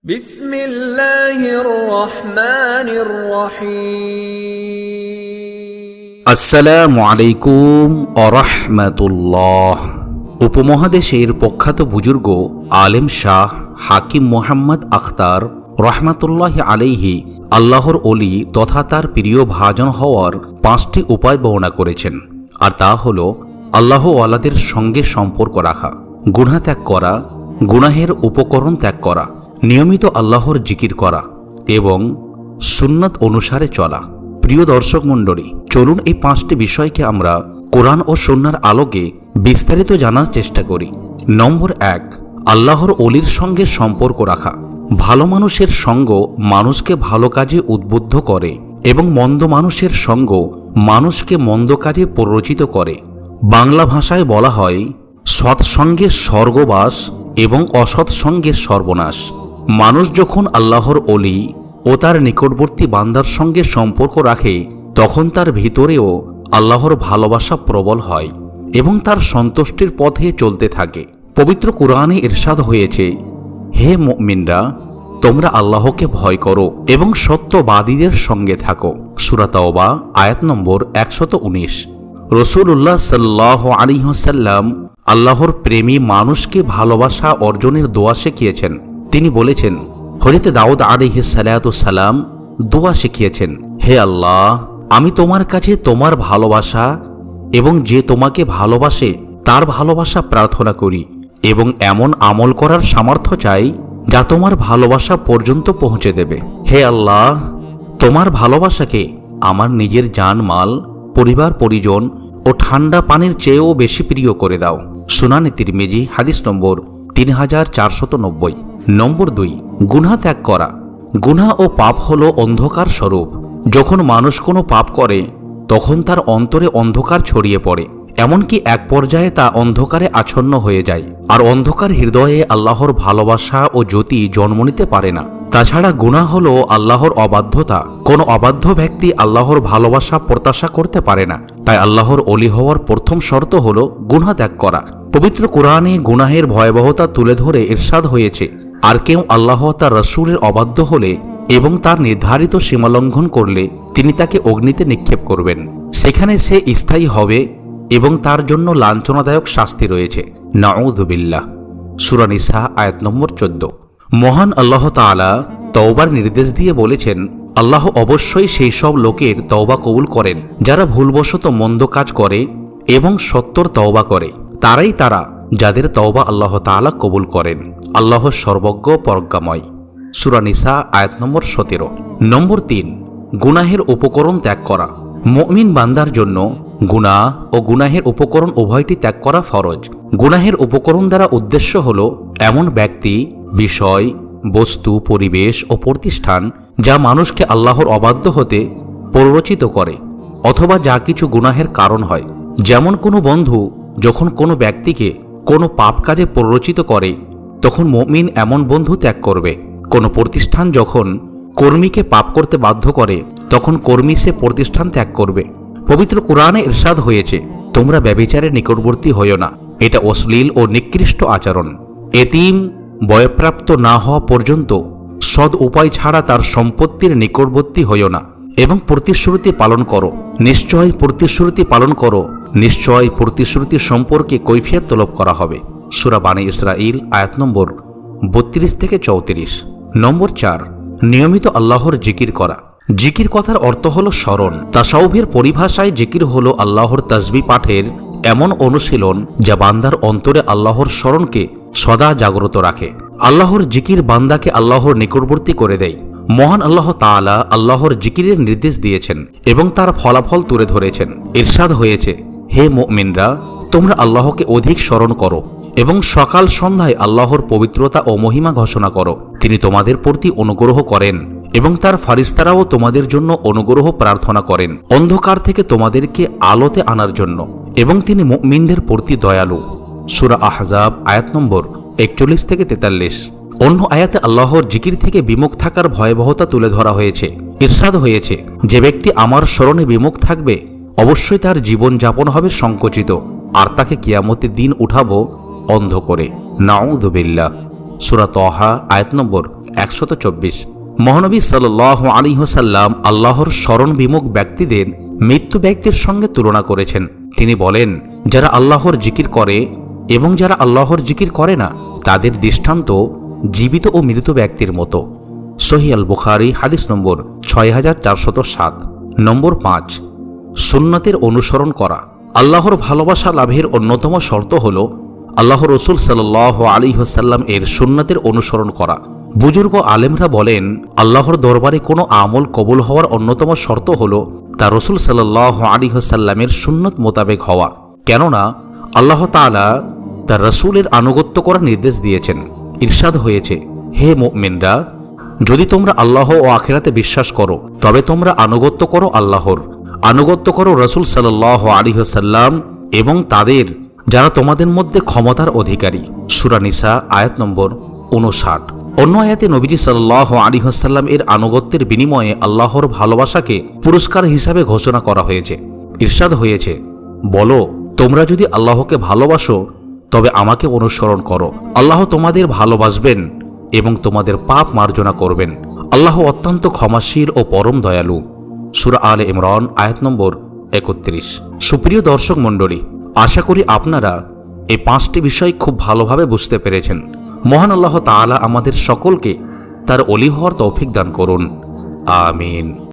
বিসমিল্লাহির রহমানির রহিম। আসসালামু আলাইকুম ওয়া রাহমাতুল্লাহ। উপমহাদেশের প্রখ্যাত বুজুর্গ আলেম শাহ হাকিম মোহাম্মদ আখতার রহমাতুল্লাহি আলাইহি আল্লাহর ওলি তথা তার প্রিয় ভাজন হওয়ার 5টি উপায় বর্ণনা করেছেন। আর তা হল আল্লাহ ওয়ালাদের সঙ্গে সম্পর্ক রাখা, গুনাহ ত্যাগ করা, গুনাহের উপকরণ ত্যাগ করা, নিয়মিত আল্লাহর জিকির করা এবং সুন্নাত অনুসারে চলা। প্রিয় দর্শক মণ্ডলী, চলুন এই 5টি বিষয়কে আমরা কোরআন ও সুন্নাহর আলোকে বিস্তারিত জানার চেষ্টা করি। নম্বর 1, আল্লাহর ওলির সঙ্গে সম্পর্ক রাখা। ভালো মানুষের সঙ্গ মানুষকে ভালো কাজে উদ্বুদ্ধ করে এবং মন্দ মানুষের সঙ্গ মানুষকে মন্দ কাজে প্ররোচিত করে। বাংলা ভাষায় বলা হয়, সৎসঙ্গে স্বর্গবাস এবং অসৎসঙ্গে সর্বনাশ। মানুষ যখন আল্লাহর ওলি ও তার নিকটবর্তী বান্দার সঙ্গে সম্পর্ক রাখে তখন তার ভিতরেও আল্লাহর ভালোবাসা প্রবল হয় এবং তার সন্তুষ্টির পথে চলতে থাকে। পবিত্র কুরআনে ইরশাদ হয়েছে, হে মুমিনরা, তোমরা আল্লাহকে ভয় করো এবং সত্যবাদীদের সঙ্গে থাকো। সূরা তাওবা আয়াত নম্বর 119। রাসূলুল্লাহ সাল্লাল্লাহু আলাইহি ওয়াসাল্লাম আল্লাহর প্রেমী মানুষকে ভালোবাসা অর্জনের দোয়া শিখিয়েছেন। তিনি বলেছেন, হযরত দাউদ আলাইহিস সালাতু সালাম দোয়া শিখিয়েছেন, হে আল্লাহ, আমি তোমার কাছে তোমার ভালোবাসা এবং যে তোমাকে ভালোবাসে তার ভালোবাসা প্রার্থনা করি এবং এমন আমল করার সামর্থ্য চাই যা তোমার ভালোবাসা পর্যন্ত পৌঁছে দেবে। হে আল্লাহ, তোমার ভালোবাসাকে আমার নিজের জান মাল, পরিবার পরিজন ও ঠান্ডা পানির চেয়েও বেশি প্রিয় করে দাও। সুনানে তিরমিজি হাদিস নম্বর 3490। নম্বর 2, গুনাহ ত্যাগ করা। গুনাহ ও পাপ হলো অন্ধকার স্বরূপ। যখন মানুষ কোনো পাপ করে তখন তার অন্তরে অন্ধকার ছড়িয়ে পড়ে, এমনকি এক পর্যায়ে তা অন্ধকারে আচ্ছন্ন হয়ে যায়, আর অন্ধকার হৃদয়ে আল্লাহর ভালোবাসা ও জ্যোতি জন্ম নিতে পারে না। তাছাড়া গুনাহ হলো আল্লাহর অবাধ্যতা। কোনো অবাধ্য ব্যক্তি আল্লাহর ভালোবাসা প্রত্যাশা করতে পারে না। তাই আল্লাহর ওলি হওয়ার প্রথম শর্ত হলো গুনাহ ত্যাগ করা। পবিত্র কুরআনে গুনাহের ভয়াবহতা তুলে ধরে ইরশাদ হয়েছে, আর কেউ আল্লাহ তার রাসূলের অবাধ্য হলে এবং তার নির্ধারিত সীমালঙ্ঘন করলে তিনি তাকে অগ্নিতে নিক্ষেপ করবেন, সেখানে সে স্থায়ী হবে এবং তার জন্য লাঞ্ছনাদায়ক শাস্তি রয়েছে। নাউযুবিল্লাহ। সূরা নিসা আয়াত নম্বর 14। মহান আল্লাহ তাআলা তওবার নির্দেশ দিয়ে বলেছেন, আল্লাহ অবশ্যই সেই সব লোকের তওবা কবুল করেন যারা ভুলবশত মন্দ কাজ করে এবং সত্তর তওবা করে। তারাই তারা যাদের তওবা আল্লাহ তাআলা কবুল করেন। আল্লাহ সর্বজ্ঞ প্রজ্ঞাময়। সূরা নিসা আয়াত নম্বর 17। নম্বর 3, গুনাহের উপকরণ ত্যাগ করা। মুমিন বান্দার জন্য গুনাহ ও গুনাহের উপকরণ উভয়টি ত্যাগ করা ফরজ। গুনাহের উপকরণ দ্বারা উদ্দেশ্য হল এমন ব্যক্তি, বিষয়, বস্তু, পরিবেশ ও প্রতিষ্ঠান যা মানুষকে আল্লাহর অবাধ্য হতে প্ররোচিত করে অথবা যা কিছু গুনাহের কারণ হয়। যেমন কোনো বন্ধু যখন কোনো ব্যক্তিকে কোনো পাপ কাজে প্ররোচিত করে তখন মুমিন এমন বন্ধু ত্যাগ করবে। কোনো প্রতিষ্ঠান যখন কর্মীকে পাপ করতে বাধ্য করে তখন কর্মী সে প্রতিষ্ঠান ত্যাগ করবে। পবিত্র কুরআনে ইরশাদ হয়েছে, তোমরা ব্যভিচারের নিকটবর্তী হইও না, এটা অশ্লীল ও নিকৃষ্ট আচরণ। এতিম বয়প্রাপ্ত না হওয়া পর্যন্ত সৎ উপায় ছাড়া তার সম্পত্তির নিকটবর্তী হইও না এবং প্রতিশ্রুতি পালন করো। নিশ্চয় প্রতিশ্রুতি পালন করো, নিশ্চয় প্রতিশ্রুতি সম্পর্কে কৈফিয়ত তলব করা হবে। সূরা বানী ইসরাঈল আয়াত নম্বর 32 থেকে 34। নম্বর 4, নিয়মিত আল্লাহর জিকির করা। জিকির কথার অর্থ হল স্মরণ। তাসাউফের পরিভাষায় জিকির হল আল্লাহর তাসবিহ পাঠের এমন অনুশীলন যা বান্দার অন্তরে আল্লাহর স্মরণকে সদা জাগ্রত রাখে। আল্লাহর জিকির বান্দাকে আল্লাহর নিকটবর্তী করে দেয়। মহান আল্লাহ তাআলা আল্লাহর জিকিরের নির্দেশ দিয়েছেন এবং তার ফলাফল তুলে ধরেছেন। ইরশাদ হয়েছে, হে মুমিনরা, তোমরা আল্লাহকে অধিক স্মরণ করো এবং সকাল সন্ধ্যায় আল্লাহর পবিত্রতা ও মহিমা ঘোষণা করো। তিনি তোমাদের প্রতি অনুগ্রহ করেন এবং তার ফারিস্তারাও তোমাদের জন্য অনুগ্রহ প্রার্থনা করেন অন্ধকার থেকে তোমাদেরকে আলোতে আনার জন্য, এবং তিনি মুমিনদের প্রতি দয়ালু। সূরা আহজাব আয়াত নম্বর 41 থেকে 43। অন্য আয়াতে আল্লাহর জিকির থেকে বিমুখ থাকার ভয়াবহতা তুলে ধরা হয়েছে। ইরশাদ হয়েছে, যে ব্যক্তি আমার স্মরণে বিমুখ থাকবে অবশ্যই তার জীবন যাপন হবে সংকুচিত, আর তাকে কিয়ামতের দিন উঠাবো অন্ধ করে। নাউযুবিল্লাহ। সূরা তাহা আয়াত নম্বর 124। মহানবী সাল্লাল্লাহু আলাইহি ওয়াসাল্লাম আল্লাহর স্মরণ বিমুখ ব্যক্তিদের মৃত্যু ব্যক্তির সঙ্গে তুলনা করেছেন। তিনি বলেন, যারা আল্লাহর জিকির করে এবং যারা আল্লাহর জিকির করে না, তাদের দৃষ্টান্ত জীবিত ও মৃত ব্যক্তির মতো। সহিহ আল বুখারী হাদিস নম্বর 6407। নম্বর 5, সুন্নতের অনুসরণ করা। আল্লাহর ভালোবাসা লাভের অন্যতম শর্ত হল আল্লাহ রসুল সাল্লাল্লাহু আলাইহি ওয়াসাল্লাম এর সুন্নতের অনুসরণ করা। বুজুর্গ আলেমরা বলেন, আল্লাহর দরবারে কোনো আমল কবুল হওয়ার অন্যতম শর্ত হল তা রসুল সাল্লাল্লাহু আলাইহি ওয়াসাল্লামের সুন্নত মোতাবেক হওয়া। কেননা আল্লাহ তাআলা তার রসুলের আনুগত্য করার নির্দেশ দিয়েছেন। ইরশাদ হয়েছে, হে মুমিনরা, যদি তোমরা আল্লাহ ও আখিরাতে বিশ্বাস করো তবে তোমরা আনুগত্য করো আল্লাহর, আনুগত্য করো রসুল সাল্লাল্লাহু আলাইহি ওয়াসাল্লাম এবং তাদের যারা তোমাদের মধ্যে ক্ষমতার অধিকারী। সূরা নিসা আয়াত নম্বর 59। অন্য আয়াতে নবীজি সাল্লাল্লাহু আলাইহি ওয়াসাল্লাম এর আনুগত্যের বিনিময়ে আল্লাহর ভালোবাসাকে পুরস্কার হিসাবে ঘোষণা করা হয়েছে। ইরশাদ হয়েছে, বলো, তোমরা যদি আল্লাহকে ভালোবাসো তবে আমাকে অনুসরণ করো। আল্লাহ তোমাদের ভালোবাসবেন এবং তোমাদের পাপ মার্জনা করবেন। আল্লাহ অত্যন্ত ক্ষমাশীল ও পরম দয়ালু। সূরা আলে ইমরান আয়াত নম্বর 31। সুপ্রিয় দর্শক মণ্ডলী, আশা করি আপনারা এই 5টি বিষয় খুব ভালোভাবে বুঝতে পেরেছেন। মহান আল্লাহ তাআলা আমাদের সকলকে তার ওলি হওয়ার তৌফিক দান করুন। আমিন।